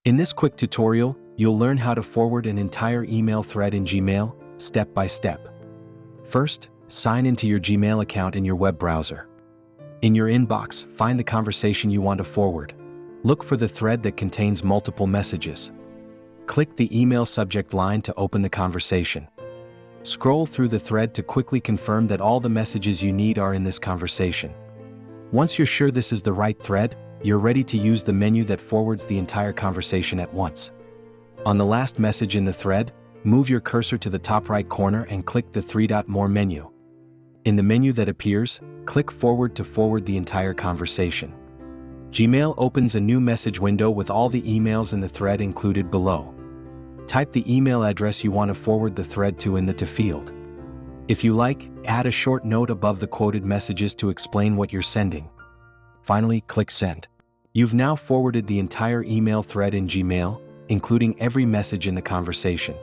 In this quick tutorial, you'll learn how to forward an entire email thread in Gmail, step by step. First, sign into your Gmail account in your web browser. In your inbox, find the conversation you want to forward. Look for the thread that contains multiple messages. Click the email subject line to open the conversation. Scroll through the thread to quickly confirm that all the messages you need are in this conversation. Once you're sure this is the right thread, you're ready to use the menu that forwards the entire conversation at once. On the last message in the thread, move your cursor to the top right corner and click the three-dot More menu. In the menu that appears, click Forward to forward the entire conversation. Gmail opens a new message window with all the emails in the thread included below. Type the email address you want to forward the thread to in the To field. If you like, add a short note above the quoted messages to explain what you're sending. Finally, click Send. You've now forwarded the entire email thread in Gmail, including every message in the conversation.